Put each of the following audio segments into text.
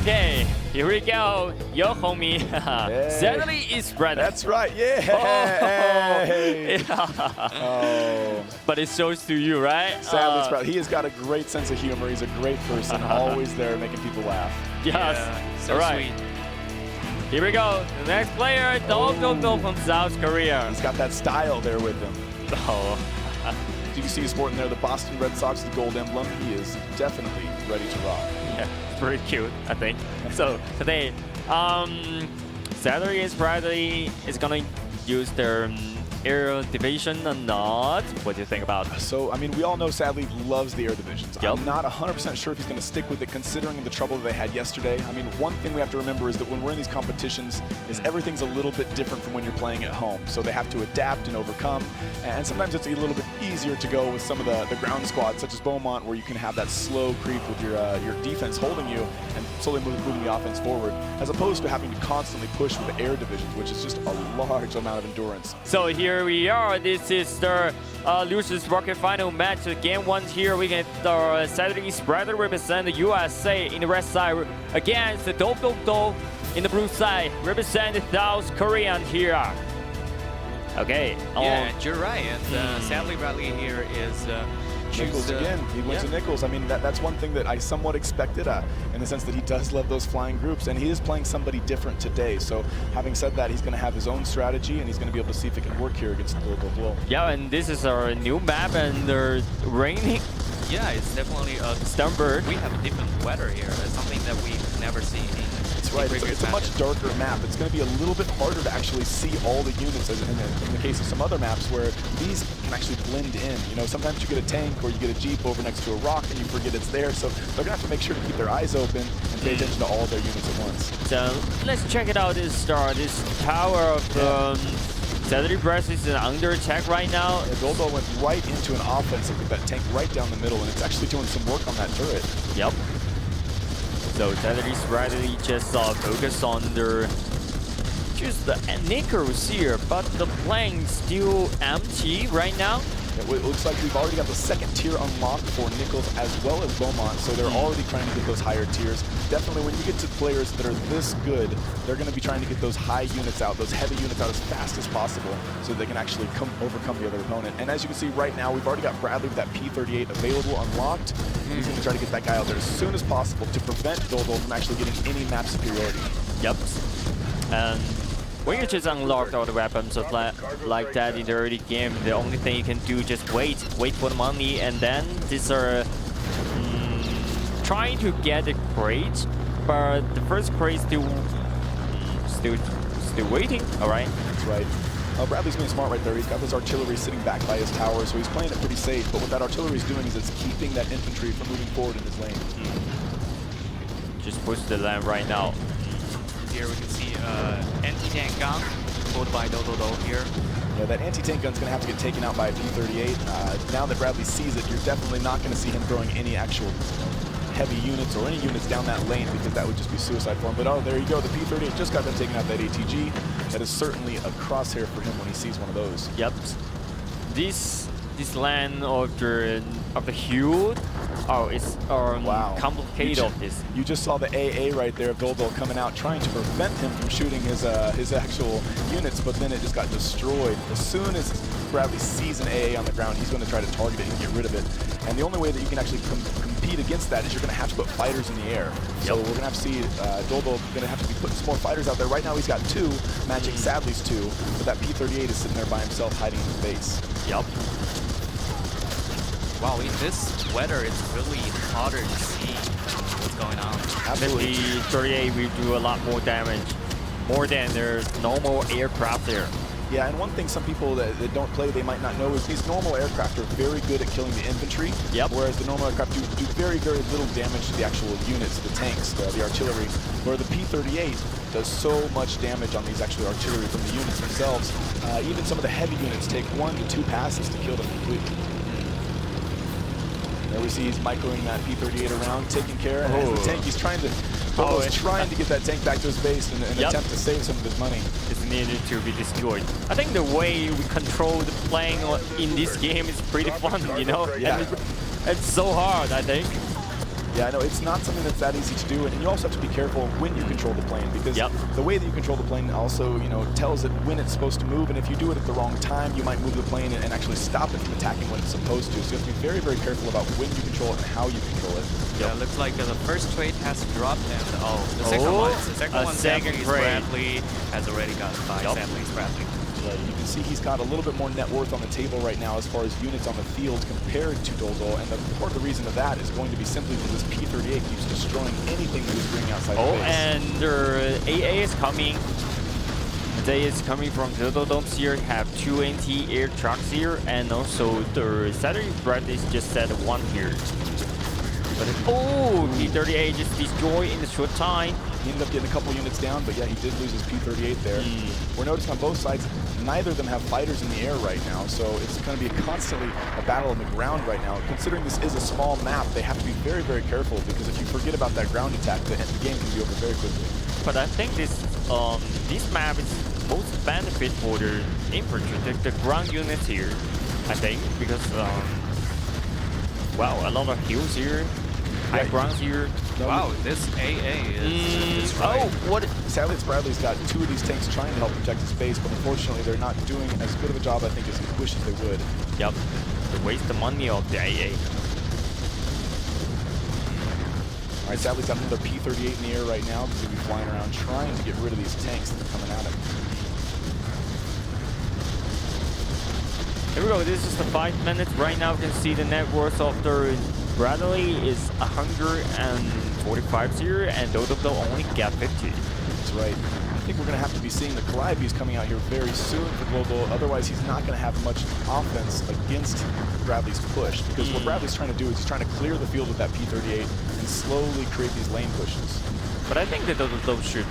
Okay, here we go. Your homie, SadlyItsBradley. That's right, yeah. Oh. But it shows to you, right? SadlyItsBradley. He has got a great sense of humor. He's a great person, always there making people laugh. Yes. Yeah, so sweet. Here we go. The next player, 똘똘똘이 from South Korea. He's got that style there with him. Oh. Do you see his sporting there? The Boston Red Sox, the gold emblem. He is definitely ready to rock. Yeah, it's pretty cute, I think. So today, SadlyItsBradley is gonna use their air division or not. What do you think about it? So, I mean, we all know Sadly loves the air divisions. Yep. I'm not 100% sure if he's going to stick with it considering the trouble that they had yesterday. I mean, one thing we have to remember is that when we're in these competitions is everything's a little bit different from when you're playing at home. So they have to adapt and overcome. And sometimes it's a little bit easier to go with some of the ground squads, such as Beaumont, where you can have that slow creep with your defense holding you and slowly moving the offense forward, as opposed to having to constantly push with the air divisions, which is just a large amount of endurance. So here we are. This is the losers bracket final match. Game 1 here. We get SadlyItsBradley represent the USA in the red side against the 똘똘똘이 in the blue side represent South Korean here. Okay. Yeah, you're right. And SadlyItsBradley here is Nichols again. He went to Nichols. I mean, that's one thing that I somewhat expected in the sense that he does love those flying groups, and he is playing somebody different today. So having said that, he's going to have his own strategy, and he's going to be able to see if it can work here against 똘똘똘이. Yeah, and this is our new map, and the raining. Yeah, it's definitely a Sunbird. We have a different weather here. It's something that we've never seen in Right, it's a much darker map. It's going to be a little bit harder to actually see all the units as in the case of some other maps where these can actually blend in. You know, sometimes you get a tank or you get a Jeep over next to a rock and you forget it's there. So they're going to have to make sure to keep their eyes open and pay attention to all their units at once. So let's check it out. This tower of SadlyItsBradley is under attack right now. Yeah, 똘똘똘이 went right into an offensive with that tank right down the middle, and it's actually doing some work on that turret. Yep. So SadlyItsBradley just focus on the Nichols here, but the plane still empty right now. It looks like we've already got the second tier unlocked for Nichols as well as Beaumont, so they're already trying to get those higher tiers. Definitely when you get to players that are this good, they're going to be trying to get those high units out, those heavy units out as fast as possible so they can actually overcome the other opponent. And as you can see right now, we've already got Bradley with that P38 available, unlocked. He's going to try to get that guy out there as soon as possible to prevent 똘똘똘이 from actually getting any map superiority. Yep. And when you just unlocked all the weapons like that in the early game, the only thing you can do is just wait for the money, and then these are trying to get the crate, but the first crate still waiting. All right. That's right. Bradley's being smart right there. He's got this artillery sitting back by his tower, so he's playing it pretty safe. But what that artillery is doing is it's keeping that infantry from moving forward in his lane. Just push the land right now. Here we can see anti-tank gun pulled by 똘똘똘이 here. Yeah, that anti-tank gun's going to have to get taken out by a P38. Now that Bradley sees it, you're definitely not going to see him throwing any actual heavy units or any units down that lane, because that would just be suicide for him. But oh, there you go. The P38 just got done taking out that ATG. That is certainly a crosshair for him when he sees one of those. Yep. This land of the hill. Oh, it's wow. complicated of this. You just saw the AA right there of 똘똘똘이 coming out, trying to prevent him from shooting his actual units, but then it just got destroyed. As soon as Bradley sees an AA on the ground, he's going to try to target it and get rid of it. And the only way that you can actually compete against that is you're going to have to put fighters in the air. So we're going to have to see 똘똘똘이 going to have to be putting some more fighters out there. Right now he's got 2, matching Sadly's 2, but that P38 is sitting there by himself hiding in the base. Yep. Wow, in this weather, it's really harder to see what's going on. Absolutely. The P38 will do a lot more damage, more than their normal aircraft there. Yeah, and one thing some people that don't play, they might not know, is these normal aircraft are very good at killing the infantry, whereas the normal aircraft do very, very little damage to the actual units, the tanks, the artillery, where the P38 does so much damage on these actual artillery from the units themselves. Even some of the heavy units take 1 to 2 passes to kill them completely. There we see he's microing that P38 around, taking care of the tank. He's trying to trying to get that tank back to his base in an attempt to save some of his money. It's needed to be destroyed. I think the way we control the plane in this game is pretty fun, you know? Yeah. And it's so hard, I think. Yeah, I know it's not something that's that easy to do, and you also have to be careful when you control the plane, because the way that you control the plane also, tells it when it's supposed to move, and if you do it at the wrong time, you might move the plane and actually stop it from attacking when it's supposed to. So you have to be very, very careful about when you control it and how you control it. Yeah, looks like the first trade has dropped, and the second one, SadlyItsBradley has already got by SadlyItsBradley. Yeah, you can see he's got a little bit more net worth on the table right now as far as units on the field compared to 똘똘, and part of the reason of that is going to be simply because this P-38 keeps destroying anything that he's bringing outside the base. And their AA is coming. They is coming from 똘똘똘이 here, have 2 anti-air trucks here, and also the SadlyItsBradley is just set 1 here. But P-38 just destroyed in a short time. He ended up getting a couple units down, but yeah, he did lose his P-38 there. We're noticing on both sides, neither of them have fighters in the air right now, so it's going to be constantly a battle on the ground right now. Considering this is a small map, they have to be very, very careful, because if you forget about that ground attack, the game can be over very quickly. But I think this map is most benefit for the infantry, the ground units here, I think, because wow, a lot of hills here. High grounds here. Wow, this AA is what? SadlyItsBradley's got 2 of these tanks trying to help protect his base, but unfortunately they're not doing as good of a job, I think, as he wishes they would. Yep, they waste the money of the AA. All right, Sadly's got another P-38 in the air right now because he'll be flying around trying to get rid of these tanks that are coming at him. Here we go, this is the 5 minutes. Right now we can see the net worth of the Bradley is 145 here, and 똘똘똘 only got 50. That's right. I think we're going to have to be seeing the Calibes coming out here very soon for 똘똘. Otherwise, he's not going to have much offense against Bradley's push, because what Bradley's trying to do is he's trying to clear the field with that P-38 and slowly create these lane pushes. But I think that 똘똘똘 should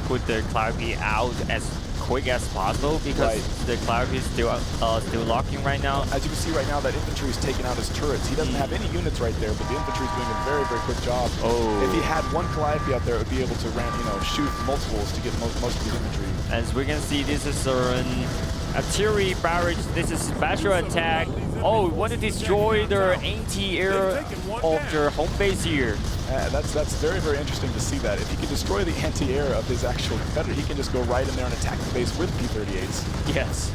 put the Calibe out as quick as possible, because the Calibe is still locking right now. As you can see right now, that infantry is taking out his turrets. He doesn't have any units right there, but the infantry is doing a very, very quick job. If he had one Calliope out there, it would be able to shoot multiples to get most of the infantry. As we can see, this is an artillery barrage. This is special attack. Want to destroy their anti-air of their home base here. That's very, very interesting to see that. If he can destroy the anti-air of his actual competitor, he can just go right in there and attack the base with P-38s. Yes,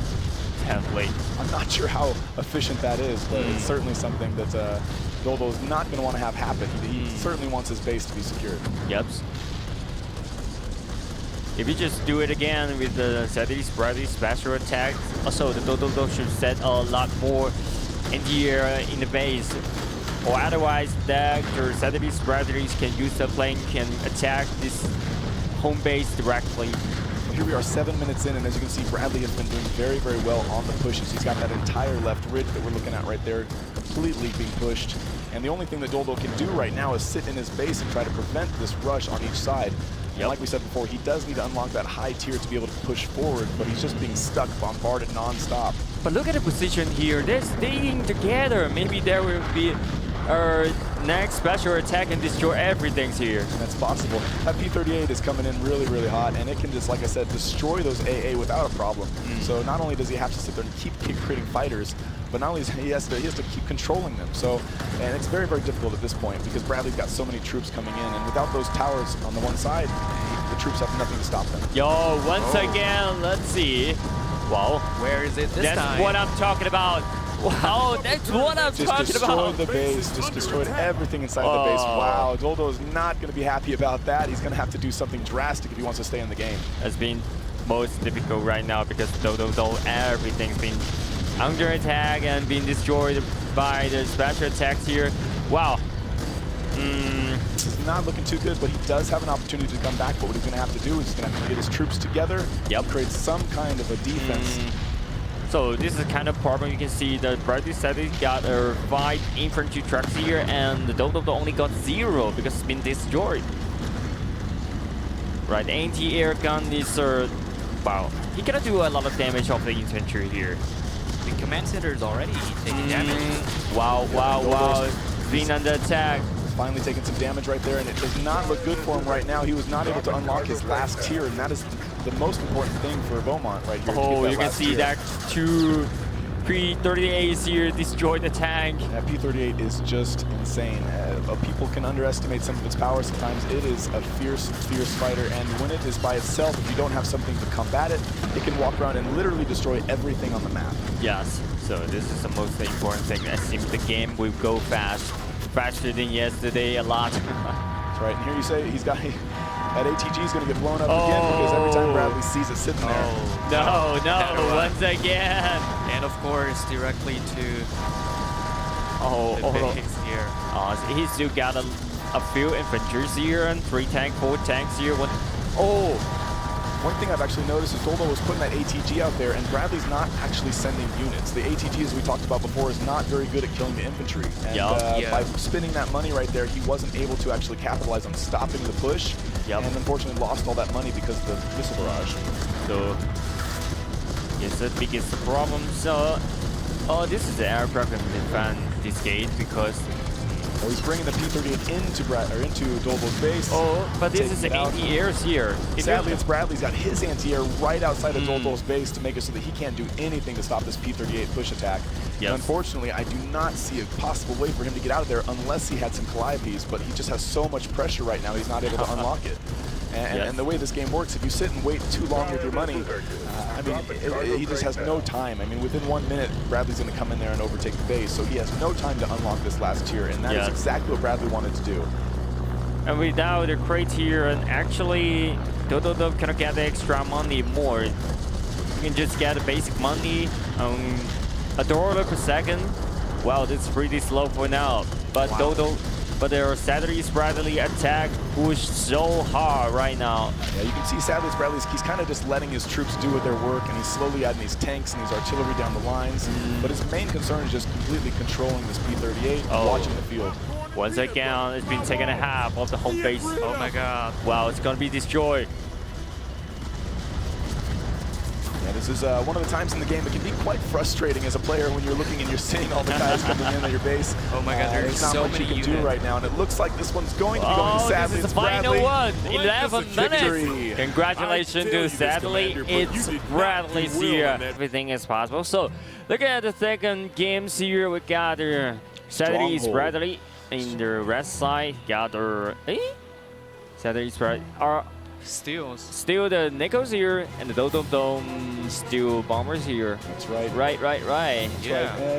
definitely. I'm not sure how efficient that is, but it's certainly something that 똘똘 is not going to want to have happen. He certainly wants his base to be secured. Yep. If you just do it again with the SadlyItsBradley special attack, also the 똘똘똘 should set a lot more anti-air in the base. Or otherwise, the SadlyItsBradley can use the plane, can attack this home base directly. Here we are 7 minutes in, and as you can see, Bradley has been doing very, very well on the pushes. He's got that entire left ridge that we're looking at right there completely being pushed. And the only thing that 똘똘 can do right now is sit in his base and try to prevent this rush on each side. And like we said before, he does need to unlock that high tier to be able to push forward, but he's just being stuck, bombarded non-stop. But look at the position here. They're staying together. Maybe there will be our next special attack and destroy everything here. That's possible. That P-38 is coming in really, really hot, and it can just, like I said, destroy those AA without a problem. So not only does he have to sit there and keep creating fighters, but not only he has to keep controlling them. So, and it's very, very difficult at this point because Bradley's got so many troops coming in, and without those towers on the one side, the troops have nothing to stop them. Once again, let's see. Wow, where is it this time? That's what I'm talking about. Wow, that's what I'm talking about. Just destroyed the base, just destroyed everything inside the base. Wow, 똘똘 is not going to be happy about that. He's going to have to do something drastic if he wants to stay in the game. It's been most difficult right now because everything's been under attack and being destroyed by the special attacks here. Wow. This is not looking too good, but he does have an opportunity to come back. But what he's going to have to do is he's going to have to get his troops together, create some kind of a defense. So this is kind of problem. You can see that Bradley Sadly got 5 infantry trucks here, and the 똘똘똘 only got 0 because it's been destroyed. Right, anti-air gun is wow. He cannot do a lot of damage off the infantry here. The command center is already taking damage. Wow. Being under attack. Finally taking some damage right there, and it does not look good for him right now. He was not able to unlock his last tier, and that is the most important thing for Beaumont right here. You can see that 2 P38 here destroyed the tank. That P38 is just insane. People can underestimate some of its power. Sometimes it is a fierce, fierce fighter, and when it is by itself, if you don't have something to combat it, it can walk around and literally destroy everything on the map. Yes, so this is the most important thing. It seems the game will go fast, faster than yesterday a lot. That's right, and here you say he's got... That ATG is going to get blown up again because every time Bradley sees it sitting there. No, once again. And of course, directly to the base here. He still got a few infantries here and 3 tanks, 4 tanks here. One thing I've actually noticed is 똘똘 was putting that ATG out there, and Bradley's not actually sending units. The ATG, as we talked about before, is not very good at killing the infantry. And by spending that money right there, he wasn't able to actually capitalize on stopping the push, and unfortunately lost all that money because of the missile barrage. So, it's the biggest problem. So, this is the aircraft that defend this gate because he's bringing the P38 into 똘똘's base. But this is the anti-airs here. SadlyItsBradley's got his anti-air right outside of 똘똘's base to make it so that he can't do anything to stop this P38 push attack. And unfortunately, I do not see a possible way for him to get out of there unless he had some Calliopes, but he just has so much pressure right now, he's not able to unlock it. And the way this game works, if you sit and wait too long with your money, I mean, he just has no time. I mean, within 1 minute, Bradley's going to come in there and overtake the base, so he has no time to unlock this last tier, and that is exactly what Bradley wanted to do. And without the crate here, and actually, 똘똘 cannot get the extra money more. You can just get the basic money, $1 per second. Wow, that's pretty slow for now. But but their SadlyItsBradley attack pushed so hard right now. Yeah, you can see SadlyItsBradley, he's kind of just letting his troops do their work, and he's slowly adding these tanks and these artillery down the lines. But his main concern is just completely controlling this P38 and watching the field. Once again, it's been taken a half of the home base. Oh my god. Wow, it's going to be destroyed. Yeah, this is one of the times in the game it can be quite frustrating as a player when you're looking and you're seeing all the guys coming in at your base. Oh my god, there's not so much many you can units. do right now, and it looks like this one's going to be going to SadlyItsBradley. This is the final one, 11 minutes. Congratulations to SadlyItsBradley here. Everything is possible. So, look at the second games here. We got SadlyItsBradley in the red side. Got SadlyItsBradley. Still the Nickels here, and the 똘똘 still Bombers here. That's right. Right. That's right.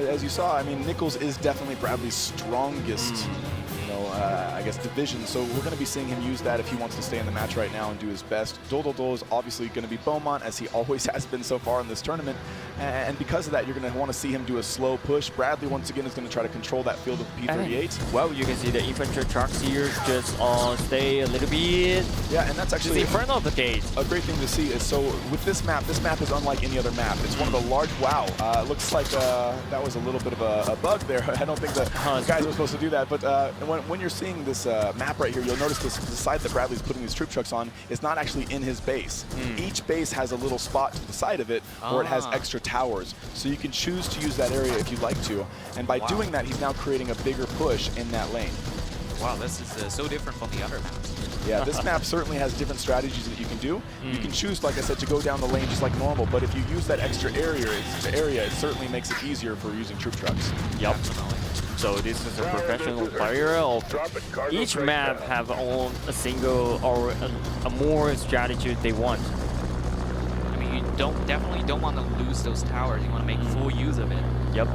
As you saw, I mean, Nickels is definitely Bradley's strongest, I guess, division. So we're going to be seeing him use that if he wants to stay in the match right now and do his best. 똘똘 is obviously going to be Beaumont, as he always has been so far in this tournament. And because of that, you're going to want to see him do a slow push. Bradley, once again, is going to try to control that field of P38. Well, you can see the infantry trucks here just stay a little bit. Yeah, and that's actually in front of the gate. A great thing to see is, so with this map is unlike any other map. It's one of the large, it looks like that was a little bit of a bug there. I don't think the guys were supposed to do that. But when you're seeing this map right here, you'll notice the side that Bradley's putting these troop trucks on is not actually in his base. Each base has a little spot to the side of it where it has extra towers. So you can choose to use that area if you'd like to. And by doing that, he's now creating a bigger push in that lane. Wow, this is so different from the other maps. Yeah, this map certainly has different strategies that you can do. You can choose, like I said, to go down the lane just like normal, but if you use that extra area, it certainly makes it easier for using troop trucks. Yep. So this is a professional player. Each map have a single or a more strategy they want. I mean, you definitely don't want to lose those towers. You want to make full use of it. Yep.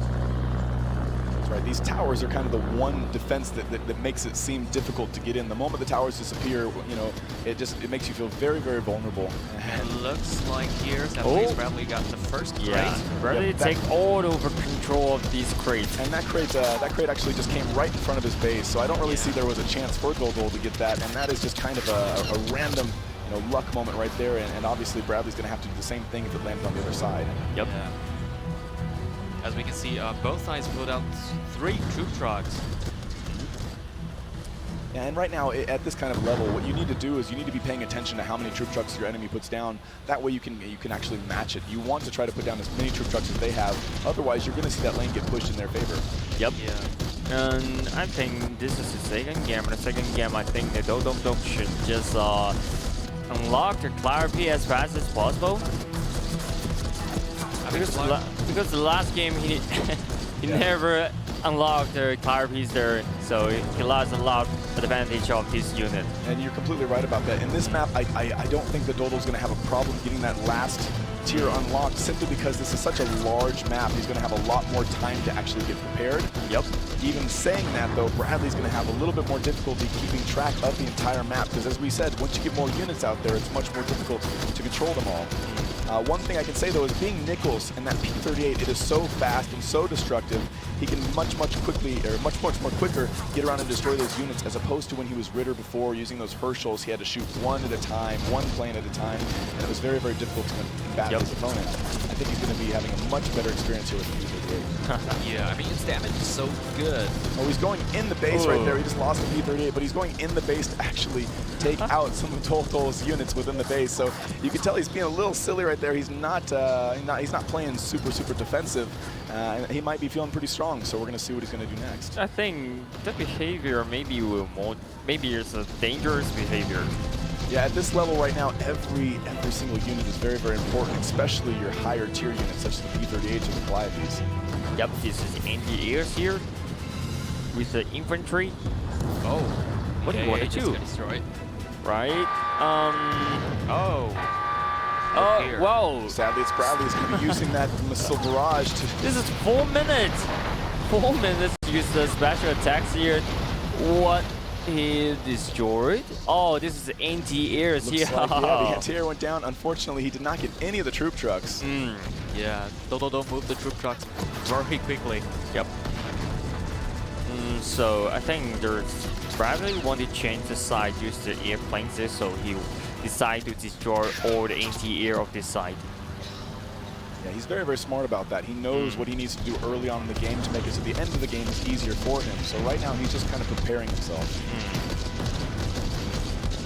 Right, these towers are kind of the one defense that makes it seem difficult to get in. The moment the towers disappear, it makes you feel very, very vulnerable. And it looks like here SadlyItsBradley got the first crate. Bradley take all over control of these crates. And that crate actually just came right in front of his base, so I don't really see there was a chance for 똘똘 to get that, and that is just kind of a random luck moment right there, and obviously Bradley's going to have to do the same thing if it landed on the other side. Yep. Yeah. As we can see, both sides put out 3 troop trucks. Yeah, and right now, at this kind of level, what you need to do is you need to be paying attention to how many troop trucks your enemy puts down. That way you can actually match it. You want to try to put down as many troop trucks as they have. Otherwise, you're going to see that lane get pushed in their favor. Yep. Yeah. And I think this is the second game. In the second game, I think the 똘똘 should just unlock the Calliope as fast as possible. Because the last game he he never unlocked the tire piece there, so he lost a lot of advantage of this unit. And you're completely right about that. In this map, I don't think that Dodo's going to have a problem getting that last tier unlocked simply because this is such a large map. He's going to have a lot more time to actually get prepared. Yep. Even saying that, though, Bradley's going to have a little bit more difficulty keeping track of the entire map because, as we said, once you get more units out there, it's much more difficult to control them all. One thing I can say, though, is being Nichols and that P38, it is so fast and so destructive, he can much more quicker get around and destroy those units as opposed to when he was Ritter before, using those Herschels. He had to shoot one at a time, one plane at a time, and it was very, very difficult to combat his opponent. I think he's going to be having a much better experience here with the P38. Yeah, I mean, his damage is so good. Oh, he's going in the base right there. He just lost the P38, but he's going in the base to actually take out some of 똘똘's units within the base. So you can tell he's being a little silly right there. He's not playing super defensive. He might be feeling pretty strong. So we're going to see what he's going to do next. I think that behavior maybe it's a dangerous behavior. Yeah, at this level right now, every single unit is very, very important, especially your higher tier units such as the P38 or the Calliope's. Yep, this is anti-airs here with the infantry. Oh, what do you want to do? Right? Whoa. Sadly, it's Bradley is going to be using that missile barrage to... This is 4 minutes. 4 minutes to use the special attacks here. What? He destroyed? Oh, this is anti-airs here. Like, yeah, the anti-air went down. Unfortunately, he did not get any of the troop trucks. Yeah, don't move the troop trucks very quickly. Yep. So I think Bradley wanted to change the side, use the airplanes there, so he decided to destroy all the anti-air of this side. Yeah, he's very, very smart about that. He knows what he needs to do early on in the game to make it so the end of the game is easier for him. So right now, he's just kind of preparing himself.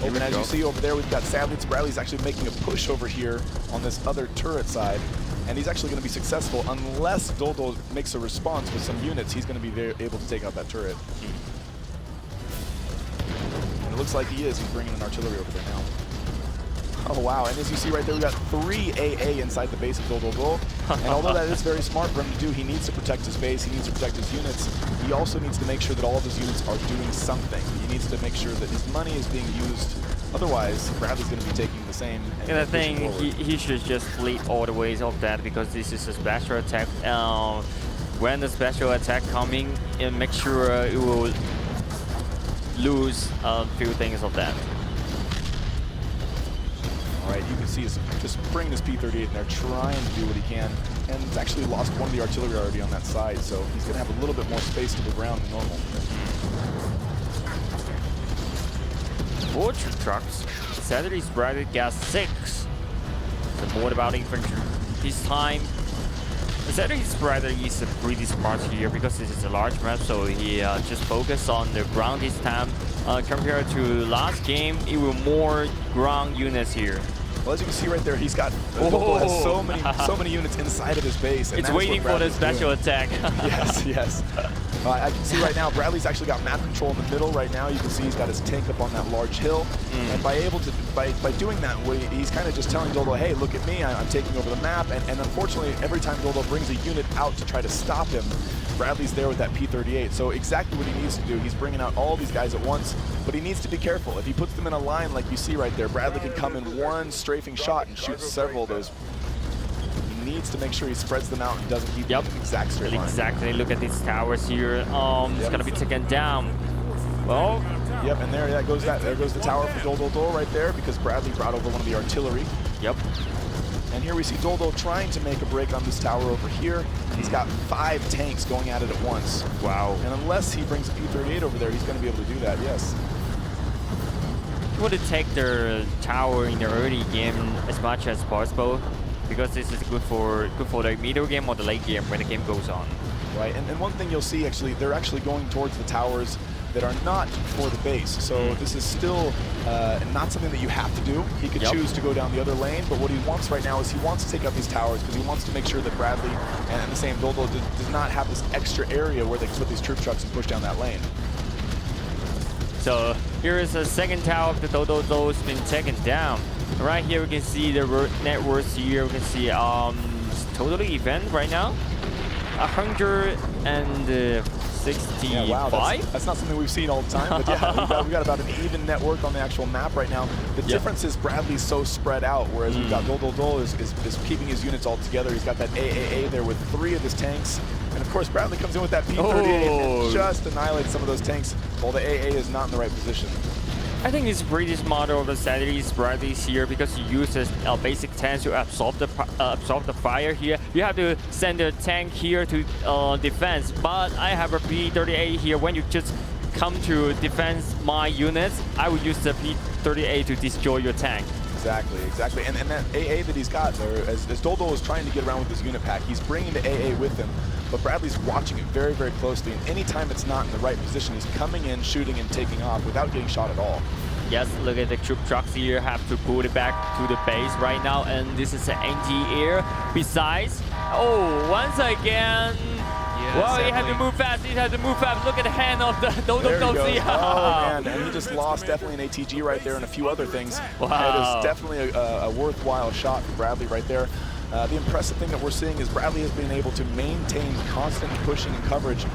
And as you see over there, we've got SadlyItsBradley's actually making a push over here on this other turret side. And he's actually going to be successful unless 똘똘 makes a response with some units. He's going to be able to take out that turret. And it looks like he is. He's bringing an artillery over there now. Oh, wow. And as you see right there, we've got 3 AA inside the base of 똘똘똘. And although that is very smart for him to do, he needs to protect his base. He needs to protect his units. He also needs to make sure that all of his units are doing something. He needs to make sure that his money is being used. Otherwise, Bradley's going to be taking the same. And I think he should just fleet all the ways of that because this is a special attack. When the special attack coming, and make sure it will lose a few things of that. All right, you can see he's just bringing his P38 and they're trying to do what he can. And it's actually lost one of the artillery already on that side, so he's going to have a little bit more space to the ground than normal. 4 troop trucks. SadlyItsBradley got 6. So more about infantry. This time, SadlyItsBradley is pretty smart here because this is a large map, so he just focused on the ground this time. Compared to last game, it was more ground units here. Well, as you can see right there, he's got 똘똘 has so many units inside of his base. And it's waiting for the special attack. Yes. I can see right now, Bradley's actually got map control in the middle right now. You can see he's got his tank up on that large hill. And by doing that, he's kind of just telling 똘똘, hey, look at me, I'm taking over the map. And unfortunately, every time 똘똘 brings a unit out to try to stop him, Bradley's there with that P38. So exactly what he needs to do, he's bringing out all these guys at once, but he needs to be careful. If he puts them in a line like you see right there, Bradley can come in one strafing shot and shoot several of those. He needs to make sure he spreads them out and doesn't keep them in an exact straight line. Exactly, look at these towers here. It's gonna be taken down. Well. Yep, and there goes the tower for 똘똘똘 right there because Bradley brought over one of the artillery. Yep. And here we see 똘똘 trying to make a break on this tower over here. He's got 5 tanks going at it at once. Wow. And unless he brings a P38 over there, he's going to be able to do that, yes. You want to take the tower in the early game as much as possible because this is good for the middle game or the late game when the game goes on. Right, and one thing you'll see actually, they're actually going towards the towers that are not for the base. So this is still not something that you have to do. He could choose to go down the other lane, but what he wants right now is he wants to take out these towers because he wants to make sure that Bradley and the same 똘똘 does not have this extra area where they can put these troop trucks and push down that lane. So here is the second tower of the 똘똘똘 has been taken down. Right here we can see the networks here. We can see total event right now. 165. Yeah, wow, that's not something we've seen all the time. But yeah, we got about an even network on the actual map right now. The difference is Bradley's so spread out, whereas we've got 똘똘똘 is keeping his units all together. He's got that AAA there with 3 of his tanks. And of course, Bradley comes in with that P38 and just annihilates some of those tanks, while the AA is not in the right position. I think it's pretty smart of the SadlyItsBradley here because he uses basic tanks to absorb the fire here. You have to send a tank here to defense, but I have a P38 here. When you just come to defense my units, I will use the P38 to destroy your tank. Exactly. And that AA that he's got there, as 똘똘 is trying to get around with his unit pack, he's bringing the AA with him, but Bradley's watching it very, very closely, and anytime it's not in the right position, he's coming in, shooting, and taking off without getting shot at all. Yes, look at the troop trucks here, have to put it back to the base right now, and this is an anti-air. Besides, once again, well, he had to move fast, Look at the hand of the 똘똘똘이. Oh, man, and he just lost definitely an ATG right there and a few other things. Wow. That is definitely a worthwhile shot for Bradley right there. The impressive thing that we're seeing is Bradley has been able to maintain constant pushing and coverage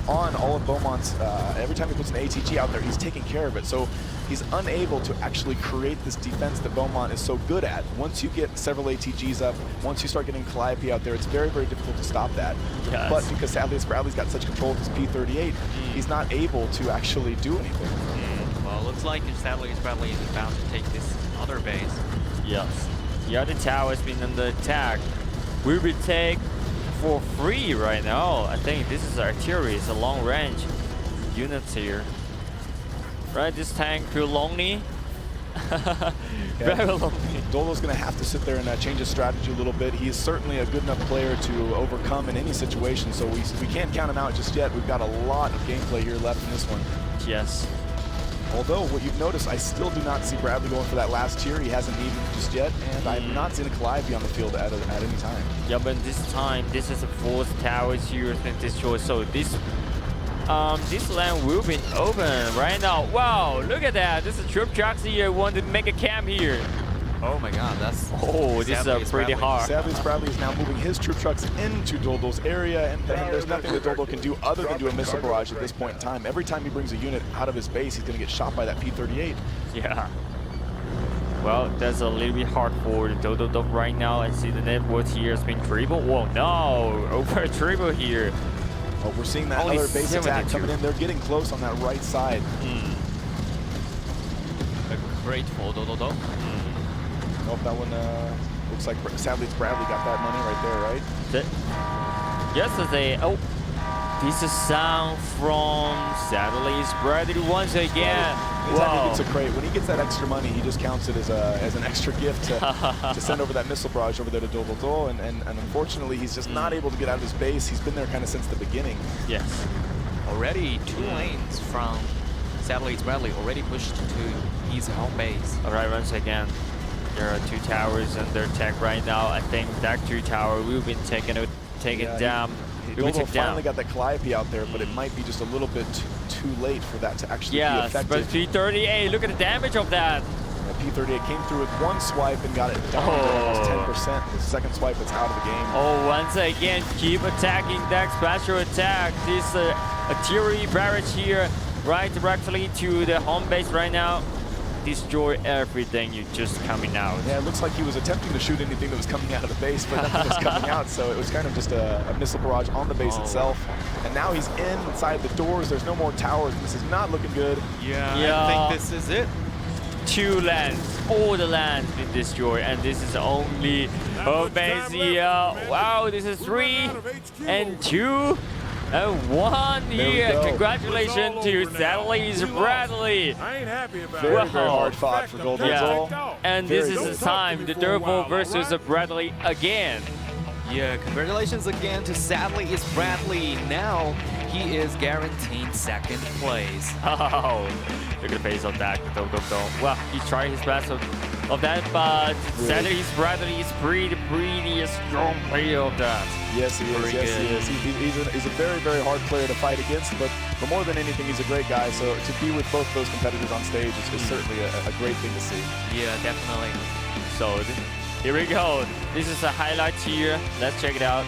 on all of Beaumont's. Every time he puts an ATG out there, he's taking care of it. So he's unable to actually create this defense that Beaumont is so good at. Once you get several ATGs up, once you start getting Calliope out there, it's very, very difficult to stop that. Yes. But because SadlyItsBradley's got such control of his P38, he's not able to actually do anything. Well, looks like SadlyItsBradley is about to take this other base. Yes. The other tower has been under attack. We will take for free right now. I think this is artillery. It's a long range units here. Right, this tank feel lonely. Very lonely. 똘똘's going to have to sit there and change his strategy a little bit. He is certainly a good enough player to overcome in any situation, so we can't count him out just yet. We've got a lot of gameplay here left in this one. Yes. Although, what you've noticed, I still do not see Bradley going for that last tier. He hasn't needed it just yet, and I have not seen a Calliope on the field at any time. Yeah, but this time, this is the 4th tower here has been destroyed, so this land will be open right now. Wow, look at that. This is troop trucks here want to make a camp here. Oh my god, that's... this is pretty hard. SadlyItsBradley is now moving his troop trucks into 똘똘's area, and there's nothing that 똘똘 can do other than do a missile barrage at this point in time. Every time he brings a unit out of his base, he's going to get shot by that P38. Yeah. Well, that's a little bit hard for the 똘똘똘 right now. I see the network here has been triple. Whoa, no! Over triple here. Oh, we're seeing that other base attack coming in. They're getting close on that right side. A great for 똘똘똘. Nope, that one looks like SadlyItsBradley got that money right there, right? Yesterday, this is sound from SadlyItsBradley once again. Anytime he gets a crate, when he gets that extra money, he just counts it as an extra gift to send over that missile barrage over there to 똘똘똘, and unfortunately, he's just not able to get out of his base. He's been there kind of since the beginning. Yes. Already 2 lanes from SadlyItsBradley already pushed to his home base. All right, once again, there are 2 towers under attack right now. I think that 2 tower will be taken down. 똘똘 finally got that Calliope out there, but it might be just a little bit too late for that to actually be effective. But P38, look at the damage of that. Yeah, P38 came through with 1 swipe and got it down to almost 10%. The second swipe, it's out of the game. Once again, keep attacking that special attack. This artillery barrage here, right directly to the home base right now. Destroy everything you just coming out. Yeah, it looks like he was attempting to shoot anything that was coming out of the base, but nothing was coming out, so it was kind of just a missile barrage on the base itself. And now he's inside the doors. There's no more towers. This is not looking good. Yeah, I think this is it. 2 lands, all the lands been destroyed, and this is only base here. Wow, this is 3 and 2. And 1 here. Congratulations to SadlyItsBradley. Very hard fought for 똘똘똘. Yeah. And this is the time, the Durval versus Bradley again. Yeah, congratulations again to SadlyItsBradley. Now he is guaranteed 2nd place. Oh, look at the face of that. Well, he tried his best of that, but SadlyItsBradley is pretty strong player of that. Yes, he is. Yes, he is. He's a very, very hard player to fight against, but more than anything, he's a great guy. So to be with both those competitors on stage is certainly a great thing to see. Yeah, definitely. So Here we go. This is a highlight here. Let's check it out.